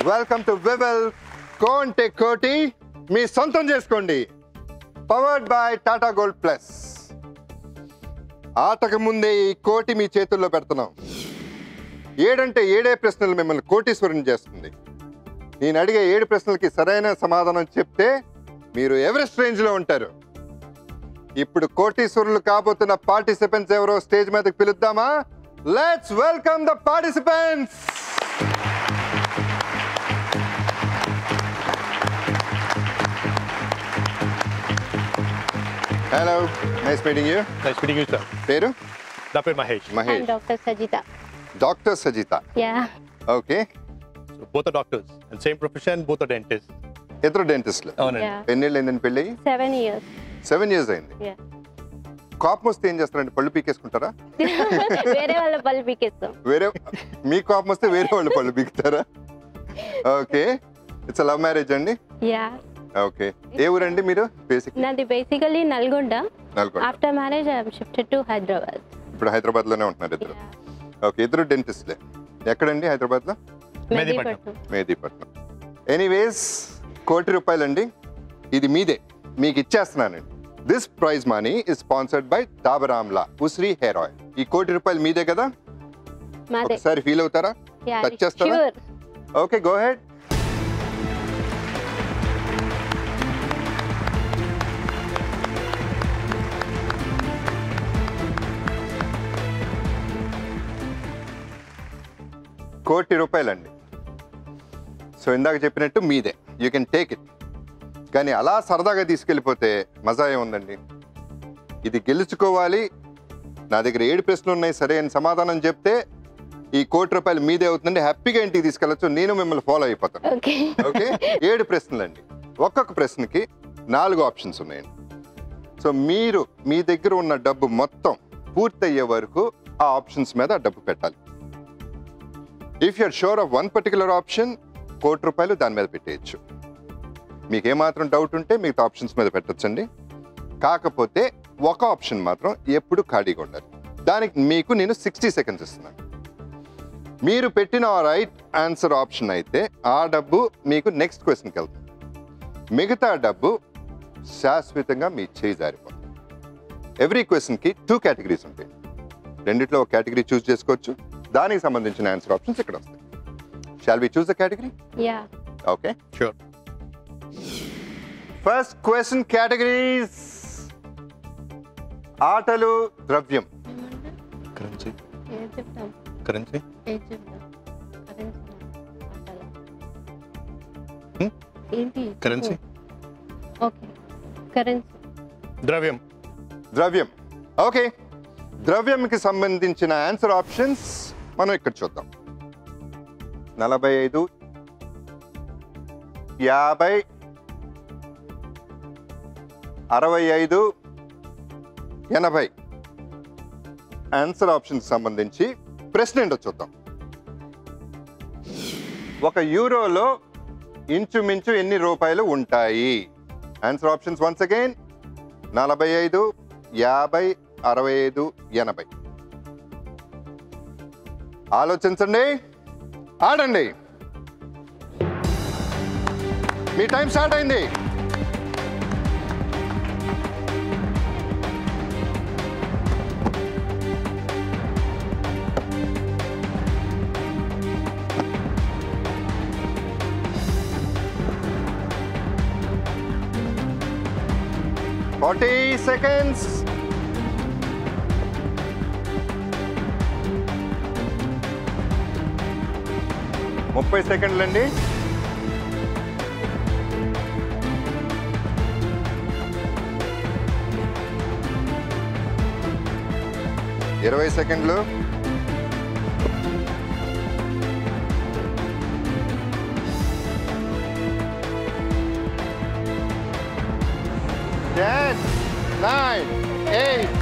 Welcome to Vivel కోంటే కోటి మీ సొంతం చేసుకోండి. Powered by Tata gold plus. ఆటకు ముందే ఈ కోటి మీ చేతుల్లో పెడుతున్నాం. 7 అంటే 7 ప్రశ్నలు మిమ్మల్ని కోటీశ్వరుని చేస్తుంది. నేను అడిగే 7 ప్రశ్నలకి సరైన సమాధానం చెప్తే మీరు ఎవరెస్ట్ రేంజ్లో ఉంటారు. ఇప్పుడు కోటీశ్వరులు కాబోతున్న పార్టిసిపెంట్స్ ఎవరో స్టేజ్ మీదకి పిలుద్దామా? Let's welcome the participants. Hello, nice meeting you. Nice meeting you, sir. Peru? Dr. Mahesh. Mahesh. I'm Dr. Sajita. Dr. Sajita. Yeah. Okay. So both are doctors and same profession, both are dentists. ఇద్దరు డెంటిస్ట్లు. అవునండి. Yeah. ఎన్నేళ్ళు అయిందని పెళ్ళి? 7 years. 7 years అయింది. Yeah. కోపం వస్తే ఏం చేస్తారండి? పళ్ళు పీకేసుకుంటారా? వేరే వాళ్ళ పళ్ళు పీకేస్తాం. వేరే మీ కోపం వస్తే వేరే వాళ్ళు పళ్ళు పీకుతారా? ఓకే. ఇట్స్ లవ్ మ్యారేజ్ అండి? Yeah. ఓకే. ఏ ఊరండి మీరు? నాది basically Nalgonda. Nalgonda. After marriage I am shifted to Hyderabad. ఇప్పుడు హైదరాబాద్ లోనే ఉంటున్నారు ఇద్దరు. ఓకే. ఇద్దరు డెంటిస్ట్లే. ఎక్కడండి హైదరాబాద్ లో? మెహదీపట్నం. మెహదీపట్నం. ఎనీవేస్, ₹1,00,00,000 అండి. ఇది మీదే, మీకు ఇచ్చేస్తున్నానండి. This prize money is sponsored by Dabur amla ఉసిరి హెయిర్ ఆయిల్. ఈ ₹1,00,00,000 మీదే కదా? మాదే. ఒకసారి ఫీల్ అవుతారా? Yeah, టచ్ చేస్తారా? sure. Okay, go head. ₹1,00,00,000 అండి. సో ఇందాక చెప్పినట్టు మీదే, యూ కెన్ టేక్ ఇట్. కానీ అలా సరదాగా తీసుకెళ్ళిపోతే మజా ఏముందండి? ఇది గెలుచుకోవాలి. నా దగ్గర 7 ప్రశ్నలు ఉన్నాయి, సరే అని సమాధానం చెప్తే ఈ ₹1,00,00,000 మీదే అవుతుందండి. హ్యాపీగా ఇంటికి తీసుకెళ్ళచ్చు. నేను మిమ్మల్ని ఫాలో అయిపోతాను. ఓకే. 7 ప్రశ్నలు అండి. ఒక్కొక్క ప్రశ్నకి 4 ఆప్షన్స్ ఉన్నాయండి. సో మీరు మీ దగ్గర ఉన్న డబ్బు మొత్తం పూర్తయ్యే వరకు ఆ ఆప్షన్స్ మీద డబ్బు పెట్టాలి. If you're sure of one particular option, ₹1,00,00,000 దాని మీద పెట్టేయచ్చు. మీకు ఏమాత్రం డౌట్ ఉంటే మిగతా ఆప్షన్స్ మీద పెట్టచ్చండి. కాకపోతే ఒక ఆప్షన్ మాత్రం ఎప్పుడు ఖాళీగా ఉండాలి. దానికి మీకు నేను 60 సెకండ్స్ ఇస్తున్నాను. మీరు పెట్టిన రైట్ ఆన్సర్ ఆప్షన్ అయితే ఆ డబ్బు మీకు నెక్స్ట్ క్వశ్చన్కి వెళ్తుంది. మిగతా డబ్బు శాశ్వతంగా మీ చేయి జారిపోతుంది. ఎవ్రీ క్వశ్చన్కి 2 కేటగిరీస్ ఉంటాయి. రెండిట్లో ఒక కేటగిరీ చూస్ చేసుకోవచ్చు. దానికి సంబంధించిన ఆన్సర్ ఆప్షన్స్ ఇక్కడ వస్తాయి. Shall we choose the category? Yeah. Okay, Sure. First question categories: ఆటలు, ద్రవ్యం. Currency. ఏం చెప్తాం? Currency. ఏం చెప్తాం? కరెన్సీ. ఆటలా. Hmm? ఏంటి? Currency. ఓకే. కరెన్సీ. Dravyam. ద్రవ్యం. ఓకే. ద్రవ్యంకి సంబంధించిన ఆన్సర్ ఆప్షన్స్ మనం ఇక్కడ చూద్దాం. 45, 50, 65, 80 ఆన్సర్ ఆప్షన్స్ సంబంధించి ప్రశ్న ఏంటో చూద్దాం. €1 ఇంచుమించు ఎన్ని రూపాయలు ఉంటాయి? Answer options once again: 45, 50, 65, 80. ఆలోచించండి, ఆడండి. మీ టైం స్టార్ట్ అయింది. Forty seconds. ముప్పై సెకండ్లు అండి. ఇరవై సెకండ్లు. 10, 9, 8.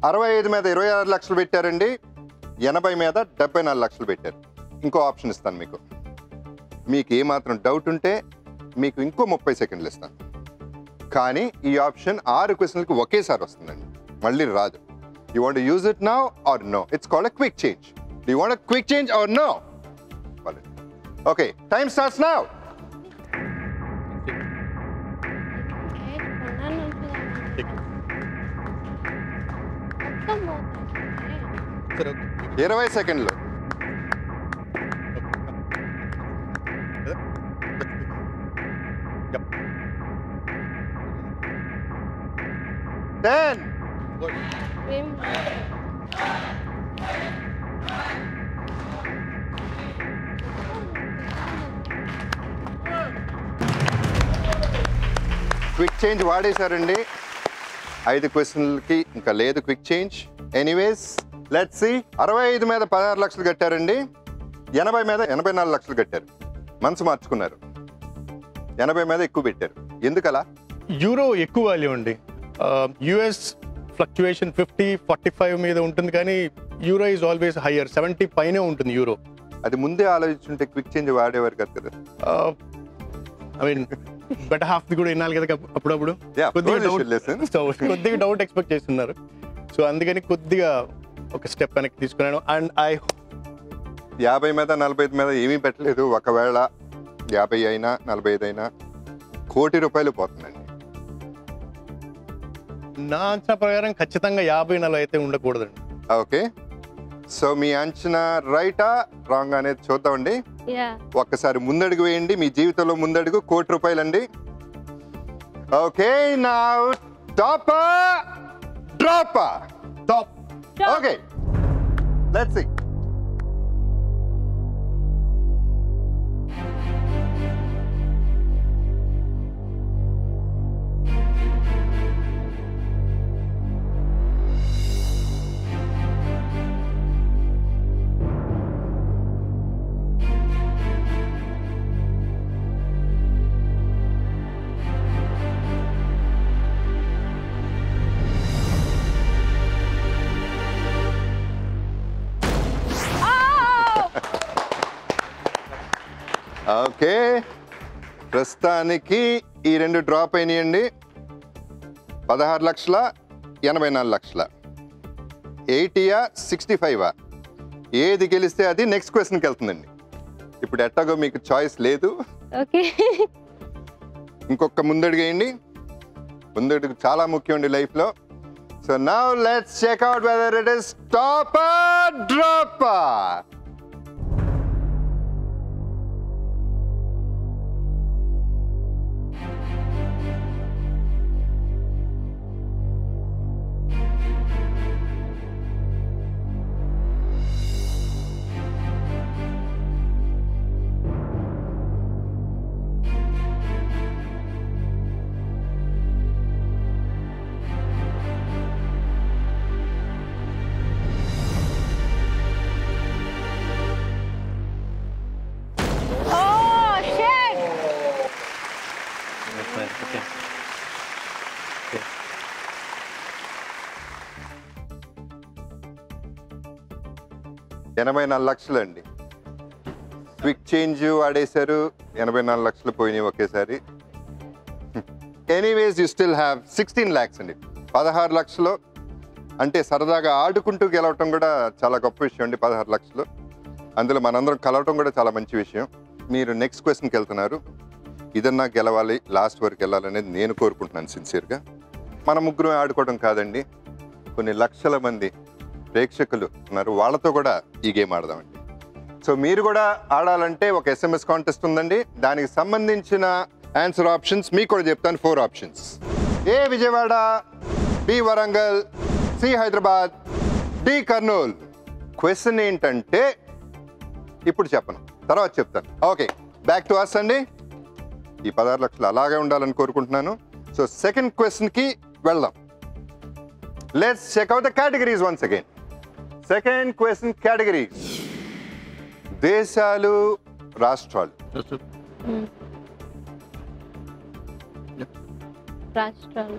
$65 మీద 26 లక్షలు పెట్టారండి. 80 మీద 74 లక్షలు పెట్టారు. ఇంకో ఆప్షన్ ఇస్తాను మీకు. మీకు ఏమాత్రం డౌట్ ఉంటే మీకు ఇంకో 30 సెకండ్లు ఇస్తాను. కానీ ఈ ఆప్షన్ 6 క్వశ్చన్లకి ఒకేసారి వస్తుందండి, మళ్ళీ రాదు. You want use it now or no? It's called a quick change. Do you want a quick change or no? Okay, time starts now. Sir, okay. 20 సెకండ్లు. Yep. 10. Good. క్విక్ చేంజ్ వాడేశారండి. 5 క్వశ్చన్లకి ఇంకా లేదు quick change. Anyways let's see. 65 మీద 16 లక్షలు కట్టారండి, 80 మీద 84 లక్షలు కట్టారు. మనసు మార్చుకున్నారు, 80 మీద ఎక్కువ పెట్టారు. ఎందుకలా? యూరో ఎక్కువ వాల్యూ అండి. యుఎస్ ఫ్లక్చుయేషన్ 50-45 మీద ఉంటుంది, కానీ యూరో ఈజ్ ఆల్వేస్ హయ్యర్, 70 పైనే ఉంటుంది యూరో. అది ముందే ఆలోచించుంటే క్విక్ చేంజ్ వాడేవారు కదా. I mean better half the కూడా వినాలి కదా అప్పుడప్పుడు. Yeah, కొద్దిగా you should listen. కొద్దిగా డౌట్ ఎక్స్పెక్ట్ చేస్తున్నారు, సో అందుకని కొద్దిగా ఒక స్టెప్ వెనక్కి తీసుకున్నాను. అండ్ 50 మీద 45 మీద ఏమీ పెట్టలేదు. ఒకవేళ 50 అయినా 45 అయినా ₹1,00,00,000 పోతుందండి. నా అంచనా ప్రకారం ఖచ్చితంగా 50-40 అయితే ఉండకూడదండి. ఓకే, సో మీ అంచనా రైటా రాంగ్ అనేది చూద్దామండి. ఒక్కసారి ముందడుగు వేయండి, మీ జీవితంలో ముందడుగు ₹1,00,00,000 అండి. ఓకే, నా top drop top. Okay, let's see. Okay, ప్రస్తుతానికి ఈ 2 డ్రాప్ అయినాయండి. 16 లక్షల 84 లక్షల. 80 65 ఏది గెలిస్తే అది నెక్స్ట్ క్వశ్చన్కి వెళ్తుందండి. ఇప్పుడు ఎట్టాగో మీకు చాయిస్ లేదు. ఓకే, ఇంకొక ముందడుగు వేయండి. ముందడుగు చాలా ముఖ్యం అండి లైఫ్లో. So now let's check out whether it is top drop. Okay. 84 లక్షలు అండి. క్విక్ చేంజ్ వాడేశారు, 84 లక్షలు పోయినాయి ఒకేసారి. Anyways you still have 16 lakhs అండి. 16 లక్షలు అంటే సరదాగా ఆడుకుంటూ గెలవటం కూడా చాలా గొప్ప విషయం అండి. 16 లక్షలు, అందులో మనందరం కలవటం కూడా చాలా మంచి విషయం. మీరు నెక్స్ట్ క్వశ్చన్కి వెళ్తున్నారు. ఇదన్నా గెలవాలి, లాస్ట్ వరకు వెళ్ళాలనేది నేను కోరుకుంటున్నాను సిన్సియర్గా. మన ముగ్గురు ఆడుకోవడం కాదండి, కొన్ని లక్షల మంది ప్రేక్షకులు ఉన్నారు, వాళ్ళతో కూడా ఈ గేమ్ ఆడదామండి. సో మీరు కూడా ఆడాలంటే ఒక SMS కాంటెస్ట్ ఉందండి. దానికి సంబంధించిన ఆన్సర్ ఆప్షన్స్ మీకు కూడా చెప్తాను. 4 options: A Vijayawada, B Warangal, C Hyderabad, D Kurnool. Question ఏంటంటే ఇప్పుడు చెప్పను, తర్వాత చెప్తాను. ఓకే, బ్యాక్ టు అస్ అండి. ఈ 16 లక్షలు అలాగే ఉండాలని కోరుకుంటున్నాను. సో సెకండ్ క్వశ్చన్కి వెళ్దాం. Let's check out the categories once again. Second question categories: దేశాలు, రాష్ట్రాలు. రాష్ట్రాలు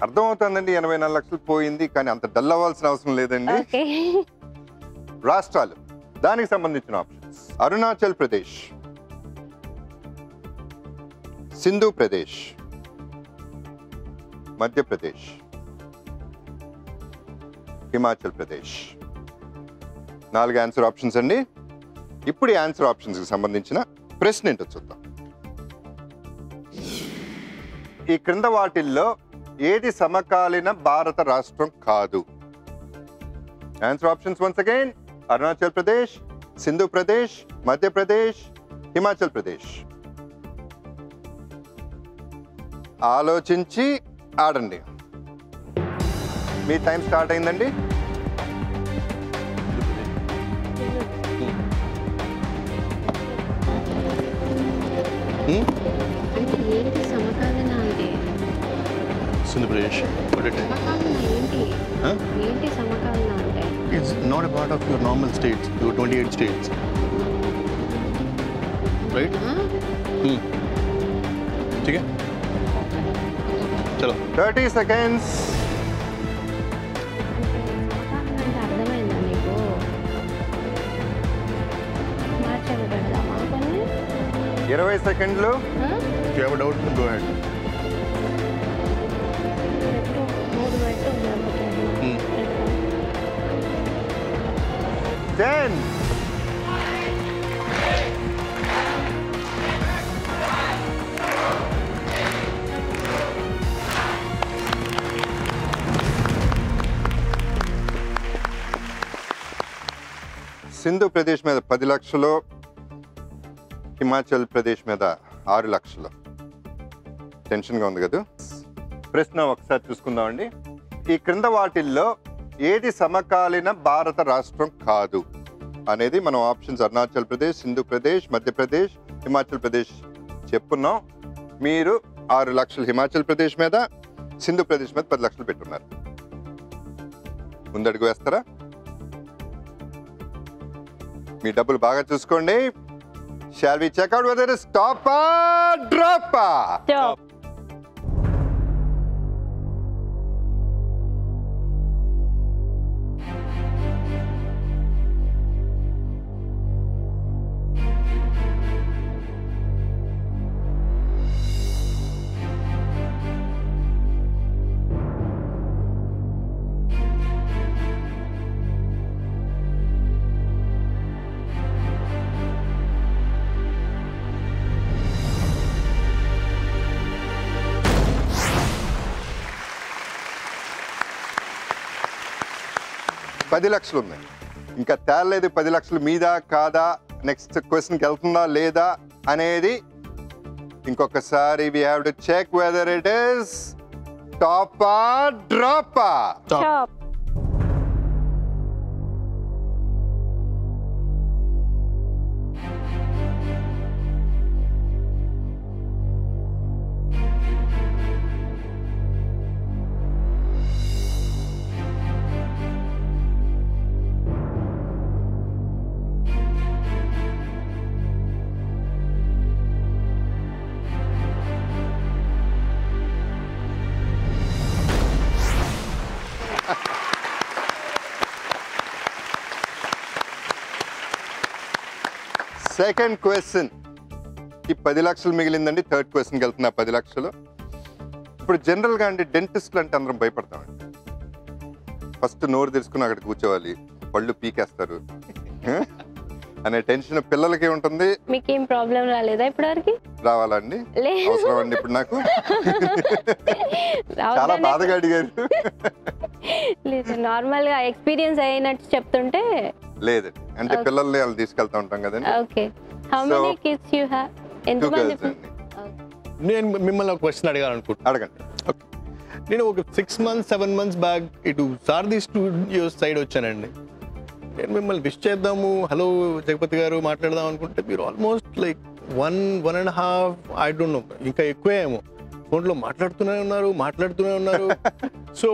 అర్థమవుతుందండి. 84 లక్షలు పోయింది, కానీ అంత డల్ అవ్వాల్సిన అవసరం లేదండి. రాష్ట్రాలు, దానికి సంబంధించిన options: Arunachal Pradesh, Sindhu Pradesh, Madhya Pradesh, Himachal Pradesh. 4 answer options అండి. ఇప్పుడు ఈ ఆన్సర్ ఆప్షన్స్కి సంబంధించిన ప్రశ్న ఏంటో చూద్దాం. ఈ క్రింద వాటిల్లో ఏది సమకాలీన భారత రాష్ట్రం కాదు? Answer options once again: Arunachal Pradesh, Sindhu Pradesh, Madhya Pradesh, Himachal Pradesh. ఆలోచించి ఆడండి. మీ టైం స్టార్ట్ అయిందండి. అంటే ఏంటి సమకాలీన అంటే? సింధు ప్రదేశ్. సమకాలీన ఏంటి? ఏంటి సమకాలీన అంటే? It's not a part of your normal states, your 28 states. Right? ठीक है? चलो. 30 seconds. సమకాలీన అంటే అర్థమైందా నీకు? మార్చాలి పెడదామా కొన్ని? 20 సెకండ్లు. If you have a doubt, go ahead. పెట్టు, 3 పెట్టు, లేకపోతే 10. సింధు ప్రదేశ్ మీద 10 లక్షలు, హిమాచల్ ప్రదేశ్ మీద 6 లక్షలు. టెన్షన్గా ఉంది కదా. ప్రశ్న ఒకసారి చూసుకుందామండి. ఈ క్రింద వాటిల్లో ఏది సమకాలీన భారత రాష్ట్రం కాదు అనేది మనం ఆప్షన్స్ అరుణాచల్ ప్రదేశ్, సింధు ప్రదేశ్, మధ్యప్రదేశ్, హిమాచల్ ప్రదేశ్ చెప్పున్నాం. మీరు 6 లక్షలు హిమాచల్ ప్రదేశ్ మీద, సింధు ప్రదేశ్ మీద 10 లక్షలు పెట్టున్నారు. ముందడుగు వేస్తారా? మీ డబ్బులు బాగా చూసుకోండి. Shall we check out whether it top or drop? Stop. పది లక్షలు ఉన్నాయి. ఇంకా తేలలేదు 10 లక్షలు మీద కాదా, నెక్స్ట్ క్వశ్చన్కి వెళ్తుందా లేదా అనేది. ఇంకొకసారి we have to check whether it is top or drop. Stop. Second question కి 10 లక్షలు మిగిలిందండి. థర్డ్ క్వశ్చన్కి వెళ్తున్నా 10 లక్షలు. ఇప్పుడు జనరల్గా అండి డెంటిస్ట్లు అంటే అందరం భయపడతామండి. ఫస్ట్ నోరు తెరుచుకుని అక్కడ కూర్చోవాలి, పళ్ళు పీకేస్తారు అనే టెన్షన్ పిల్లలకి ఉంటుంది. మీకేం ప్రాబ్లం రాలేదా ఇప్పటివరకు? రావాలండి? లేదు. అవసరం అండి ఇప్పుడు నాకు. చాలా బాధగా అడిగారు. లేదు, నార్మల్ గా ఎక్స్పీరియన్స్ అయినట్టు చెప్తుంటే. లేదు అంటే పిల్లల్ని వాళ్ళు తీసుకెళ్తా ఉంటాం కదండి. Okay. How many kids you have? 2 ఎంతమంది? girls అండి. నేను మిమ్మల్ని ఒక క్వశ్చన్ అడగాలనుకుంటున్నాను. అడగండి. నేను ఒక 6 months 7 months బ్యాక్ ఇటు సారథి స్టూడియోస్ సైడ్ వచ్చానండి. నేను మిమ్మల్ని విష్ చేద్దాము, హలో జగపతి గారు మాట్లాడదాం అనుకుంటే మీరు almost like 1.5 I don't know, ఇంకా ఎక్కువే ఏమో, ఫోన్లో మాట్లాడుతూనే ఉన్నారు. సో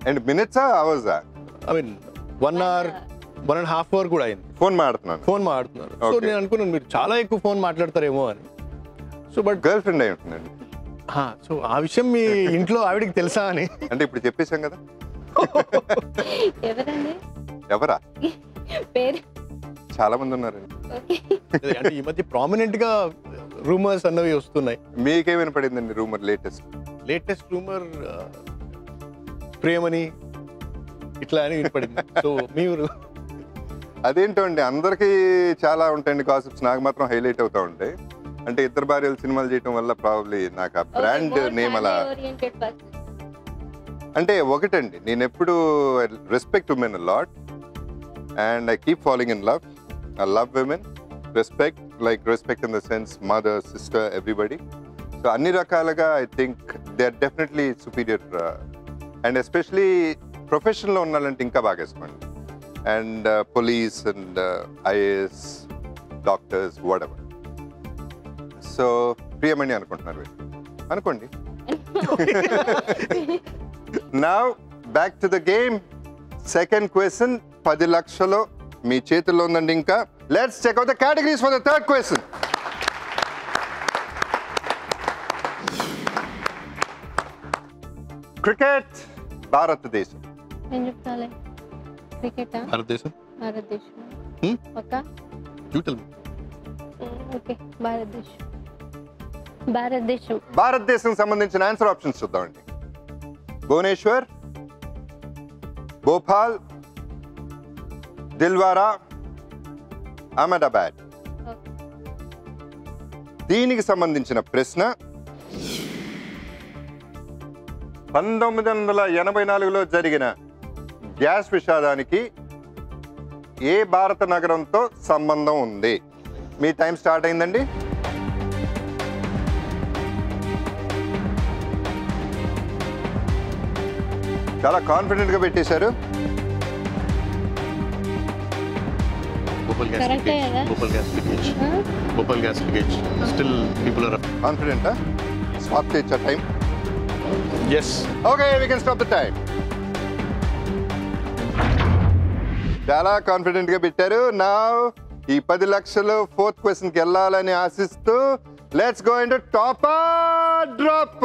అండ్ మినిట్సా అవర్సా? ఐ మీన్ 1 hour 1.5 hour కూడా అయింది ఫోన్ మాట్లాడుతున్నాను. సో నేను అనుకున్నాను మీరు చాలా ఎక్కువ ఫోన్ మాట్లాడతారేమో అని. సో బట్ గర్ల్ ఫ్రెండ్ అయి ఉంటుందండి. సో ఆ విషయం మీ ఇంట్లో ఆవిడకి తెలుసా అని? అంటే ఇప్పుడు చెప్పేశాం కదా. ఎవరండి? ఎవరా? పేరు? చాలా మంది ఉన్నారండి. ఓకే. అంటే ఈ మధ్య ప్రామినెంట్ గా రూమర్స్ అన్నవి వస్తున్నాయి. మీకే వినపడిందండి రూమర్ లేటెస్ట్ రూమర్ ప్రేమని ఇట్లా అని వినపడింది. సో మీరు అదేంటో అండి, అందరికీ చాలా ఉంటాయండి గాసిప్స్, నాకు మాత్రం హైలైట్ అవుతా ఉంటాయి. అంటే ఇద్దరు భార్యలు సినిమాలు చేయటం వల్ల ప్రాబ్లీ నాకు ఆ బ్రాండ్ నేమ్ అలా. అంటే ఒకటండి, నేను ఎప్పుడు respect women lot and I keep following in love. I love women, respect respect in the sense mother, sister, everybody. So అన్ని రకాలుగా I think they are definitely superior. And especially ప్రొఫెషన్లో ఉన్నారంటే ఇంకా బాగా వేసుకోండి. And police and IAS, doctors, whatever. So Priyamani అనుకుంటున్నారు మీరు, అనుకోండి. Now back to the game. Second question 10 లక్షలు మీ చేతుల్లో ఉందండి. ఇంకా let's check out the categories for the third question. Cricket భారతదేశం. ఏం చెప్తాలే? క్రికెటా? భారతదేశం. పక్కా? ఓకే, భారతదేశం సంబంధించిన ఆన్సర్ ఆప్షన్స్ చూద్దామండి. భువనేశ్వర్, భోపాల్, దిల్వారా, అహ్మదాబాద్. దీనికి సంబంధించిన ప్రశ్న 1984లో జరిగిన గ్యాస్ విషాదానికి ఏ భారత నగరంతో సంబంధం ఉంది? మీ టైం స్టార్ట్ అయిందండి. చాలా కాన్ఫిడెంట్ గా పెట్టేశారు. Bhopal gas leakage still people are కాన్ఫిడెంటా? స్టాప్ చేయొచ్చా time? yes. Okay, we can stop the time. చాలా కాన్ఫిడెంట్ గా పెట్టారు. నా ఈ 10 లక్షలు ఫోర్త్ క్వశ్చన్ కి వెళ్ళాలని ఆశిస్తూ let's go into top drop.